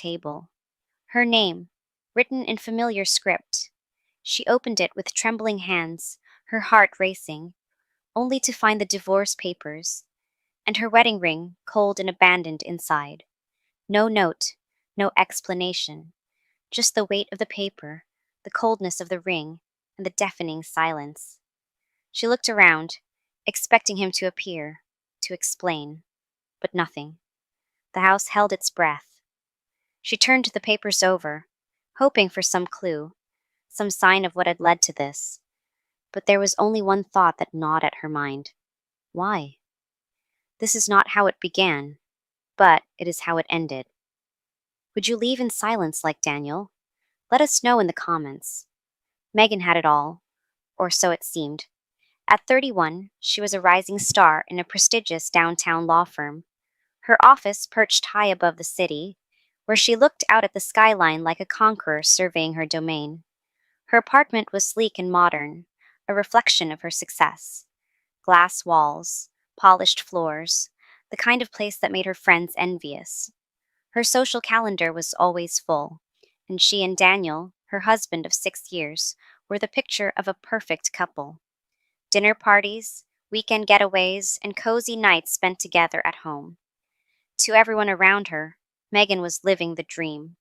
table. Her name, written in familiar script. She opened it with trembling hands, her heart racing, only to find the divorce papers, and her wedding ring cold and abandoned inside. No note, no explanation, just the weight of the paper, the coldness of the ring, and the deafening silence. She looked around, expecting him to appear, to explain, but nothing. The house held its breath. She turned the papers over, hoping for some clue, some sign of what had led to this. But there was only one thought that gnawed at her mind. Why? This is not how it began, but it is how it ended. Would you leave in silence like Daniel? Let us know in the comments. Megan had it all, or so it seemed. At 31, she was a rising star in a prestigious downtown law firm. Her office perched high above the city, where she looked out at the skyline like a conqueror surveying her domain. Her apartment was sleek and modern, a reflection of her success. Glass walls, polished floors, the kind of place that made her friends envious. Her social calendar was always full, and she and Daniel, her husband of 6 years, were the picture of a perfect couple. Dinner parties, weekend getaways, and cozy nights spent together at home. To everyone around her, Megan was living the dream.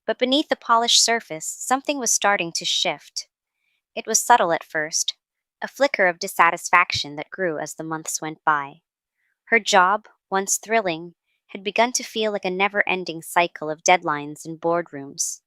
But beneath the polished surface, something was starting to shift. It was subtle at first, a flicker of dissatisfaction that grew as the months went by. Her job, once thrilling, had begun to feel like a never ending cycle of deadlines and boardrooms.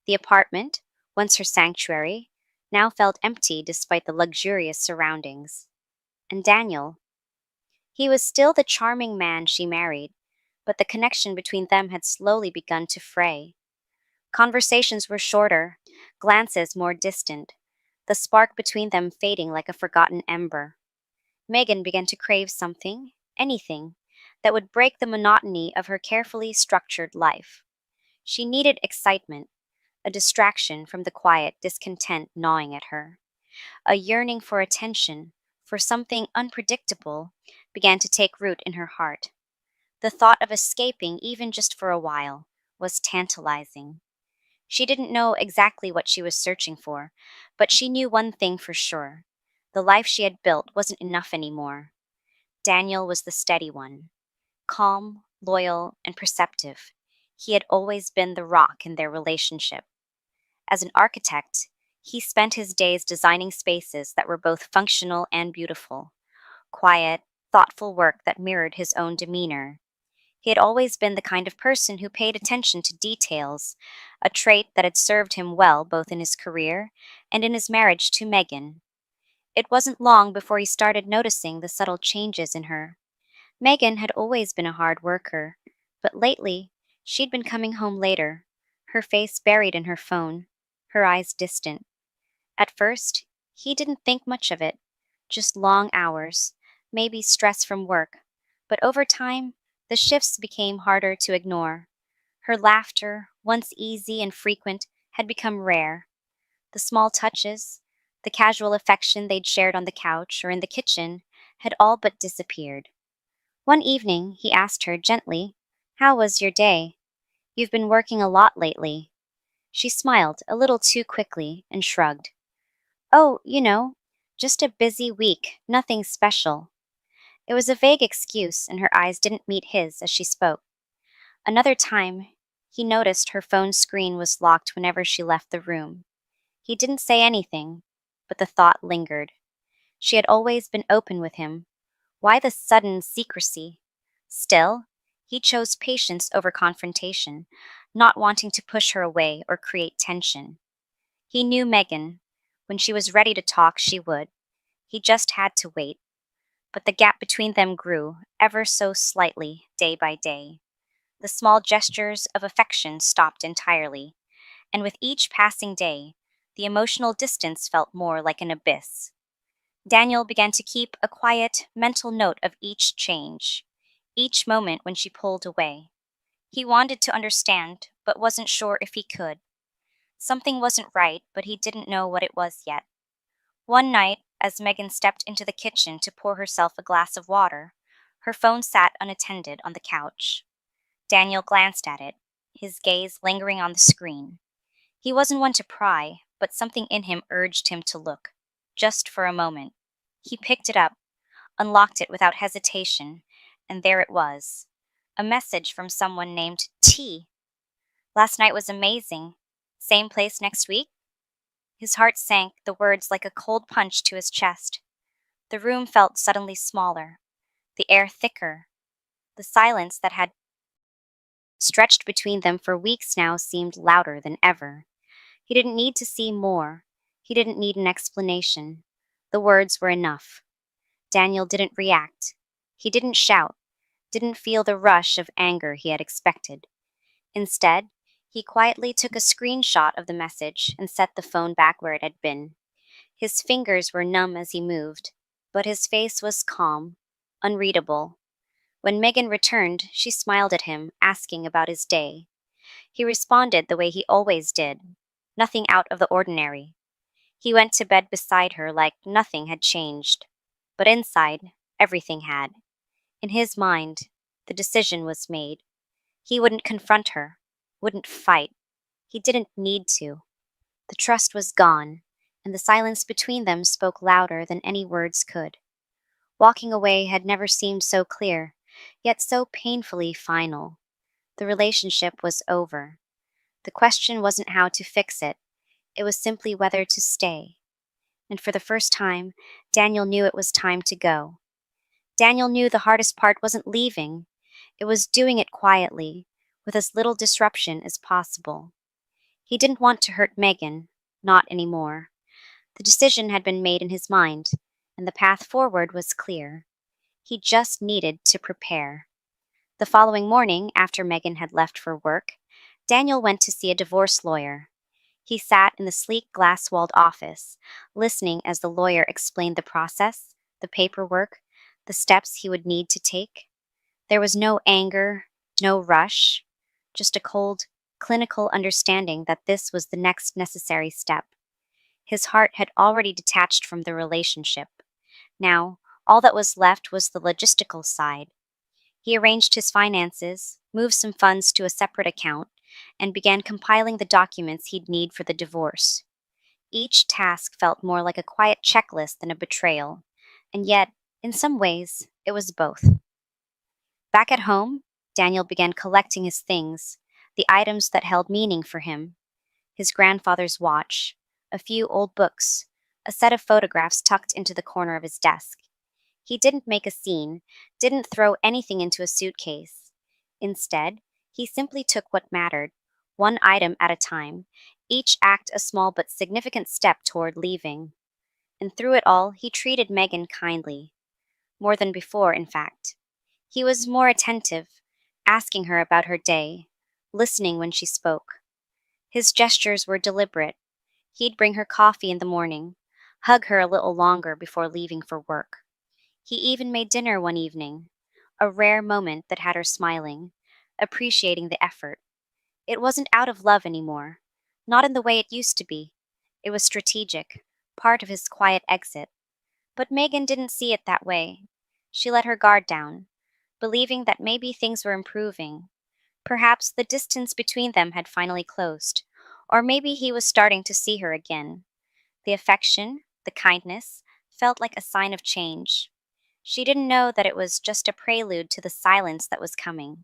The apartment, once her sanctuary, now felt empty despite the luxurious surroundings. And Daniel? He was still the charming man she married, but the connection between them had slowly begun to fray. Conversations were shorter, glances more distant, the spark between them fading like a forgotten ember. Megan began to crave something, anything, that would break the monotony of her carefully structured life. She needed excitement, a distraction from the quiet discontent gnawing at her. A yearning for attention, for something unpredictable, began to take root in her heart. The thought of escaping, even just for a while, was tantalizing. She didn't know exactly what she was searching for, but she knew one thing for sure. The life she had built wasn't enough anymore. Daniel was the steady one, calm, loyal, and perceptive. He had always been the rock in their relationship. As an architect, he spent his days designing spaces that were both functional and beautiful, quiet, thoughtful work that mirrored his own demeanor. He had always been the kind of person who paid attention to details, a trait that had served him well both in his career and in his marriage to Megan. It wasn't long before he started noticing the subtle changes in her. Megan had always been a hard worker, but lately she'd been coming home later, her face buried in her phone, her eyes distant. At first, he didn't think much of it, just long hours, maybe stress from work, but over time, the shifts became harder to ignore. Her laughter, once easy and frequent, had become rare. The small touches, the casual affection they'd shared on the couch or in the kitchen, had all but disappeared. One evening, he asked her gently, "How was your day? You've been working a lot lately." She smiled a little too quickly and shrugged. "Oh, just a busy week, nothing special." It was a vague excuse, and her eyes didn't meet his as she spoke. Another time, he noticed her phone screen was locked whenever she left the room. He didn't say anything, but the thought lingered. She had always been open with him. Why the sudden secrecy? Still, he chose patience over confrontation, not wanting to push her away or create tension. He knew Megan. When she was ready to talk, she would. He just had to wait. But the gap between them grew, ever so slightly, day by day. The small gestures of affection stopped entirely, and with each passing day, the emotional distance felt more like an abyss. Daniel began to keep a quiet, mental note of each change, each moment when she pulled away. He wanted to understand, but wasn't sure if he could. Something wasn't right, but he didn't know what it was yet. One night, as Megan stepped into the kitchen to pour herself a glass of water, her phone sat unattended on the couch. Daniel glanced at it, his gaze lingering on the screen. He wasn't one to pry, but something in him urged him to look, just for a moment. He picked it up, unlocked it without hesitation, and there it was. A message from someone named T. Last night was amazing. Same place next week? His heart sank, the words like a cold punch to his chest. The room felt suddenly smaller, the air thicker. The silence that had stretched between them for weeks now seemed louder than ever. He didn't need to see more. He didn't need an explanation. The words were enough. Daniel didn't react. He didn't shout, didn't feel the rush of anger he had expected. Instead, he quietly took a screenshot of the message and set the phone back where it had been. His fingers were numb as he moved, but his face was calm, unreadable. When Megan returned, she smiled at him, asking about his day. He responded the way he always did, nothing out of the ordinary. He went to bed beside her like nothing had changed. But inside, everything had. In his mind, the decision was made. He wouldn't confront her, wouldn't fight. He didn't need to. The trust was gone, and the silence between them spoke louder than any words could. Walking away had never seemed so clear, yet so painfully final. The relationship was over. The question wasn't how to fix it, it was simply whether to stay. And for the first time, Daniel knew it was time to go. Daniel knew the hardest part wasn't leaving, it was doing it quietly, with as little disruption as possible. He didn't want to hurt Megan, not anymore. The decision had been made in his mind, and the path forward was clear. He just needed to prepare. The following morning, after Megan had left for work, Daniel went to see a divorce lawyer. He sat in the sleek glass-walled office, listening as the lawyer explained the process, the paperwork, the steps he would need to take. There was no anger, no rush, just a cold, clinical understanding that this was the next necessary step. His heart had already detached from the relationship. Now, all that was left was the logistical side. He arranged his finances, moved some funds to a separate account, and began compiling the documents he'd need for the divorce. Each task felt more like a quiet checklist than a betrayal, and yet, in some ways, it was both. Back at home, Daniel began collecting his things, the items that held meaning for him: his grandfather's watch, a few old books, a set of photographs tucked into the corner of his desk. He didn't make a scene, didn't throw anything into a suitcase. Instead, he simply took what mattered, one item at a time, each act a small but significant step toward leaving. And through it all, he treated Megan kindly. More than before, in fact. He was more attentive, asking her about her day, listening when she spoke. His gestures were deliberate. He'd bring her coffee in the morning, hug her a little longer before leaving for work. He even made dinner one evening, a rare moment that had her smiling, appreciating the effort. It wasn't out of love anymore, not in the way it used to be. It was strategic, part of his quiet exit. But Megan didn't see it that way. She let her guard down, believing that maybe things were improving. Perhaps the distance between them had finally closed, or maybe he was starting to see her again. The affection, the kindness, felt like a sign of change. She didn't know that it was just a prelude to the silence that was coming.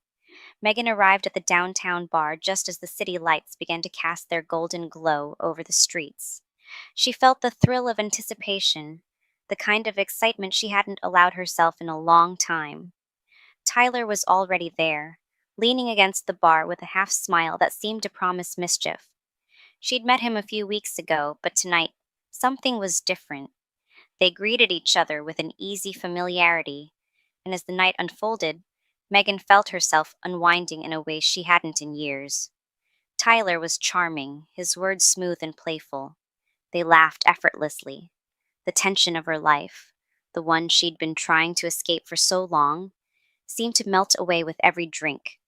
Megan arrived at the downtown bar just as the city lights began to cast their golden glow over the streets. She felt the thrill of anticipation, the kind of excitement she hadn't allowed herself in a long time. Tyler was already there, leaning against the bar with a half smile that seemed to promise mischief. She'd met him a few weeks ago, but tonight, something was different. They greeted each other with an easy familiarity, and as the night unfolded, Megan felt herself unwinding in a way she hadn't in years. Tyler was charming, his words smooth and playful. They laughed effortlessly. The tension of her life, the one she'd been trying to escape for so long, seemed to melt away with every drink.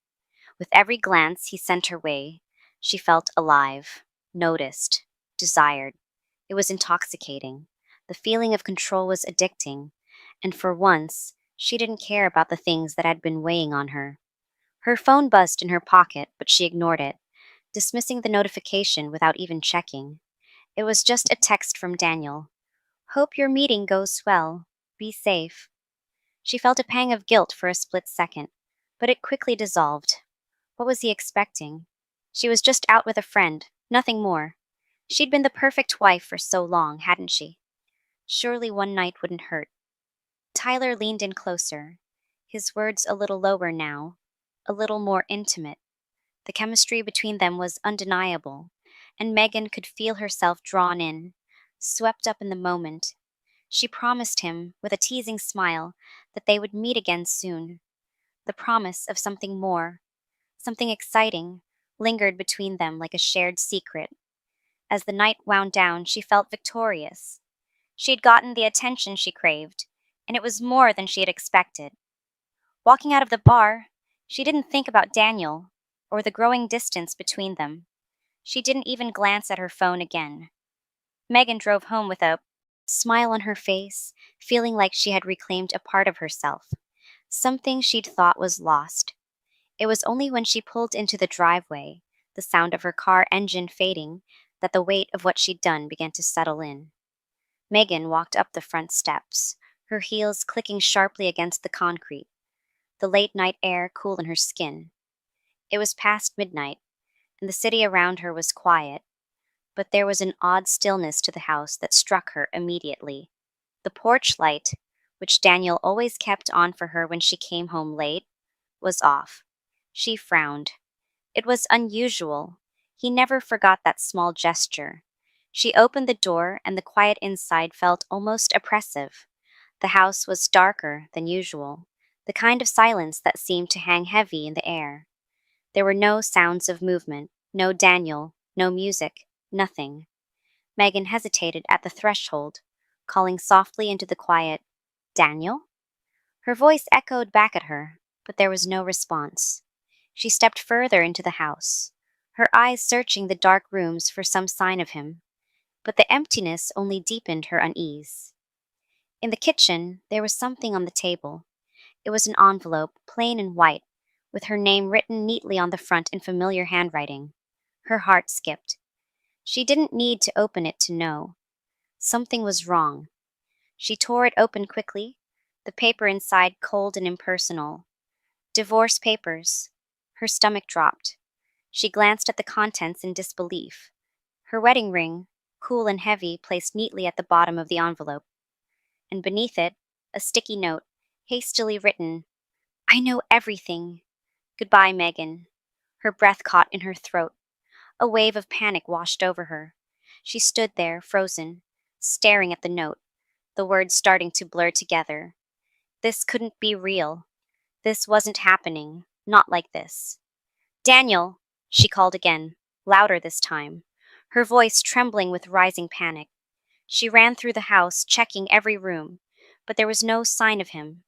With every glance he sent her way, she felt alive, noticed, desired. It was intoxicating. The feeling of control was addicting, and for once, she didn't care about the things that had been weighing on her. Her phone buzzed in her pocket, but she ignored it, dismissing the notification without even checking. It was just a text from Daniel. Hope your meeting goes well. Be safe. She felt a pang of guilt for a split second, but it quickly dissolved. What was he expecting? She was just out with a friend, nothing more. She'd been the perfect wife for so long, hadn't she? Surely one night wouldn't hurt. Tyler leaned in closer, his words a little lower now, a little more intimate. The chemistry between them was undeniable, and Megan could feel herself drawn in, swept up in the moment. She promised him, with a teasing smile, that they would meet again soon. The promise of something more, something exciting, lingered between them like a shared secret. As the night wound down, she felt victorious. She had gotten the attention she craved, and it was more than she had expected. Walking out of the bar, she didn't think about Daniel or the growing distance between them. She didn't even glance at her phone again. Megan drove home with a smile on her face, feeling like she had reclaimed a part of herself, something she'd thought was lost. It was only when she pulled into the driveway, the sound of her car engine fading, that the weight of what she'd done began to settle in. Megan walked up the front steps, her heels clicking sharply against the concrete, the late night air cool in her skin. It was past midnight, and the city around her was quiet, but there was an odd stillness to the house that struck her immediately. The porch light, which Daniel always kept on for her when she came home late, was off. She frowned. It was unusual. He never forgot that small gesture. She opened the door, and the quiet inside felt almost oppressive. The house was darker than usual, the kind of silence that seemed to hang heavy in the air. There were no sounds of movement, no Daniel, no music, nothing. Megan hesitated at the threshold, calling softly into the quiet, "Daniel?" Her voice echoed back at her, but there was no response. She stepped further into the house, her eyes searching the dark rooms for some sign of him, but the emptiness only deepened her unease. In the kitchen, there was something on the table. It was an envelope, plain and white, with her name written neatly on the front in familiar handwriting. Her heart skipped. She didn't need to open it to know. Something was wrong. She tore it open quickly, the paper inside cold and impersonal. Divorce papers. Her stomach dropped. She glanced at the contents in disbelief. Her wedding ring, cool and heavy, placed neatly at the bottom of the envelope. And beneath it, a sticky note, hastily written, "I know everything. Goodbye, Megan." Her breath caught in her throat. A wave of panic washed over her. She stood there, frozen, staring at the note, the words starting to blur together. This couldn't be real. This wasn't happening. Not like this. "Daniel!" she called again, louder this time, her voice trembling with rising panic. She ran through the house, checking every room, but there was no sign of him.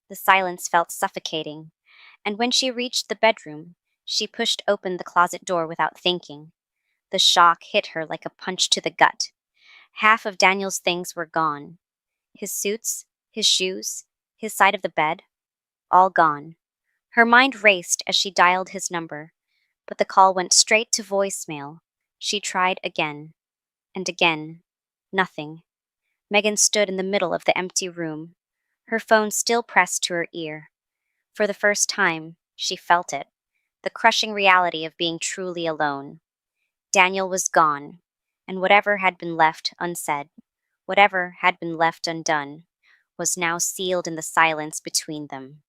The silence felt suffocating, and when she reached the bedroom, she pushed open the closet door without thinking. The shock hit her like a punch to the gut. Half of Daniel's things were gone. His suits, his shoes, his side of the bed, all gone. Her mind raced as she dialed his number, but the call went straight to voicemail. She tried again, and again. Nothing. Megan stood in the middle of the empty room, her phone still pressed to her ear. For the first time, she felt it, the crushing reality of being truly alone. Daniel was gone, and whatever had been left unsaid, whatever had been left undone, was now sealed in the silence between them.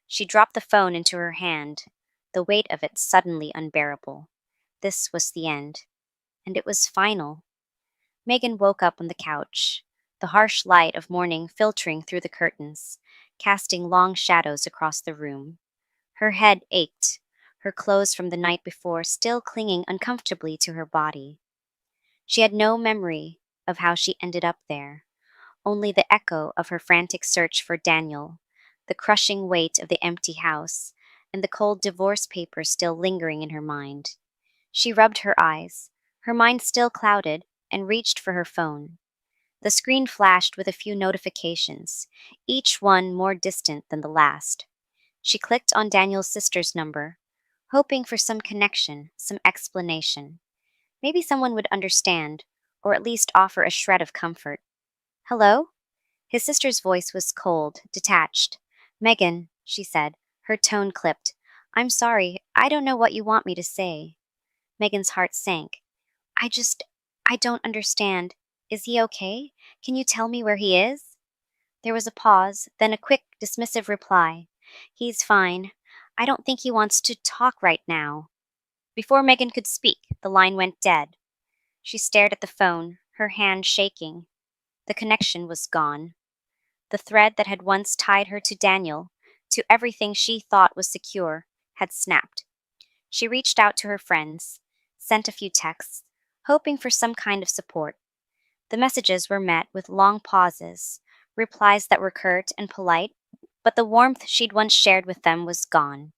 She dropped the phone into her hand, the weight of it suddenly unbearable. This was the end, and it was final. Megan woke up on the couch, the harsh light of morning filtering through the curtains, casting long shadows across the room. Her head ached, her clothes from the night before still clinging uncomfortably to her body. She had no memory of how she ended up there, only the echo of her frantic search for Daniel, the crushing weight of the empty house, and the cold divorce papers still lingering in her mind. She rubbed her eyes, her mind still clouded, and reached for her phone. The screen flashed with a few notifications, each one more distant than the last. She clicked on Daniel's sister's number, hoping for some connection, some explanation. Maybe someone would understand, or at least offer a shred of comfort. Hello? His sister's voice was cold, detached. Megan, she said, her tone clipped. I'm sorry, I don't know what you want me to say. Megan's heart sank. I just, I don't understand. Is he okay? Can you tell me where he is? There was a pause, then a quick, dismissive reply. He's fine. I don't think he wants to talk right now. Before Megan could speak, the line went dead. She stared at the phone, her hand shaking. The connection was gone. The thread that had once tied her to Daniel, to everything she thought was secure, had snapped. She reached out to her friends, sent a few texts, hoping for some kind of support. The messages were met with long pauses, replies that were curt and polite, but the warmth she'd once shared with them was gone.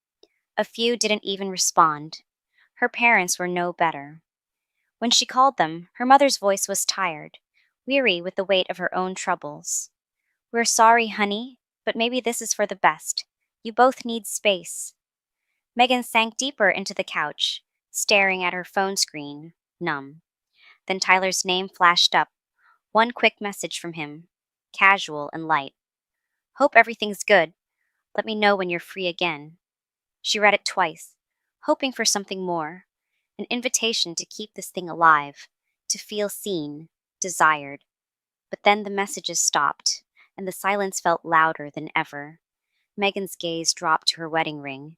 A few didn't even respond. Her parents were no better. When she called them, her mother's voice was tired, weary with the weight of her own troubles. We're sorry, honey, but maybe this is for the best. You both need space. Megan sank deeper into the couch, staring at her phone screen, numb. Then Tyler's name flashed up. One quick message from him, casual and light. Hope everything's good. Let me know when you're free again. She read it twice, hoping for something more. An invitation to keep this thing alive, to feel seen, desired. But then the messages stopped, and the silence felt louder than ever. Megan's gaze dropped to her wedding ring,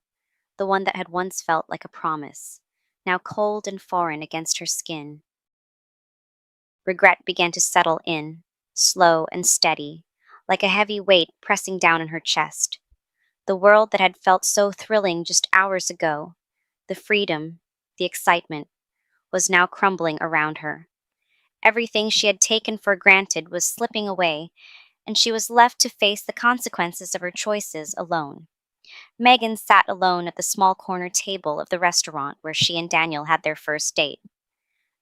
the one that had once felt like a promise, now cold and foreign against her skin. Regret began to settle in, slow and steady, like a heavy weight pressing down on her chest. The world that had felt so thrilling just hours ago, the freedom, the excitement, was now crumbling around her. Everything she had taken for granted was slipping away, and she was left to face the consequences of her choices alone. Megan sat alone at the small corner table of the restaurant where she and Daniel had their first date.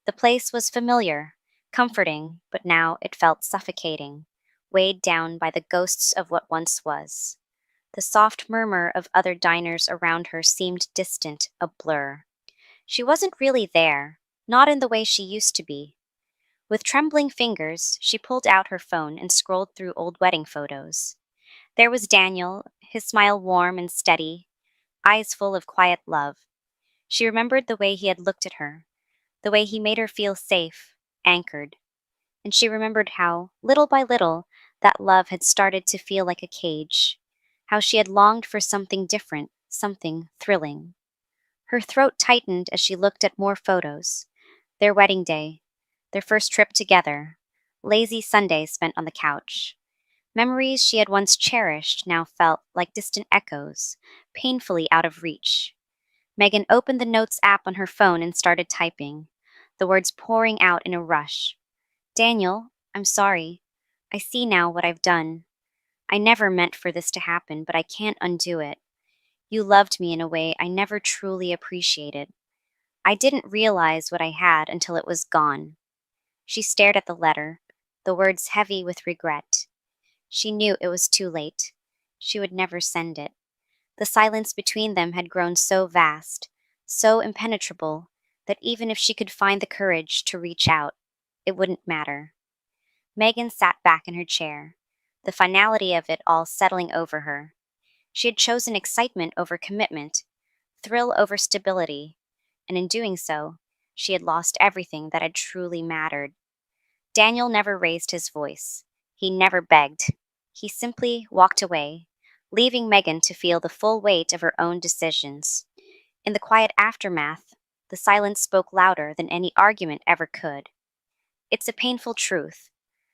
The place was familiar, comforting, but now it felt suffocating, weighed down by the ghosts of what once was. The soft murmur of other diners around her seemed distant, a blur. She wasn't really there, not in the way she used to be. With trembling fingers, she pulled out her phone and scrolled through old wedding photos. There was Daniel, his smile warm and steady, eyes full of quiet love. She remembered the way he had looked at her, the way he made her feel safe, anchored. And she remembered how, little by little, that love had started to feel like a cage, how she had longed for something different, something thrilling. Her throat tightened as she looked at more photos. Their wedding day, their first trip together, lazy Sundays spent on the couch. Memories she had once cherished now felt like distant echoes, painfully out of reach. Megan opened the Notes app on her phone and started typing, the words pouring out in a rush. Daniel, I'm sorry. I see now what I've done. I never meant for this to happen, but I can't undo it. You loved me in a way I never truly appreciated. I didn't realize what I had until it was gone. She stared at the letter, the words heavy with regret. She knew it was too late. She would never send it. The silence between them had grown so vast, so impenetrable, that even if she could find the courage to reach out, it wouldn't matter. Megan sat back in her chair, the finality of it all settling over her. She had chosen excitement over commitment, thrill over stability, and in doing so, she had lost everything that had truly mattered. Daniel never raised his voice. He never begged. He simply walked away, leaving Megan to feel the full weight of her own decisions. In the quiet aftermath, the silence spoke louder than any argument ever could. It's a painful truth.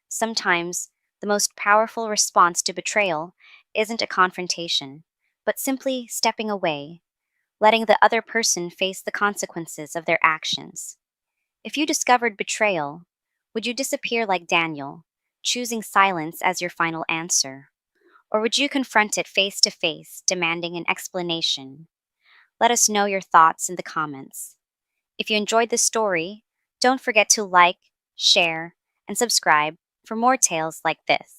Sometimes, the most powerful response to betrayal isn't a confrontation, but simply stepping away, letting the other person face the consequences of their actions. If you discovered betrayal, would you disappear like Daniel, choosing silence as your final answer? Or would you confront it face to face, demanding an explanation? Let us know your thoughts in the comments. If you enjoyed this story, don't forget to like, share, and subscribe for more tales like this.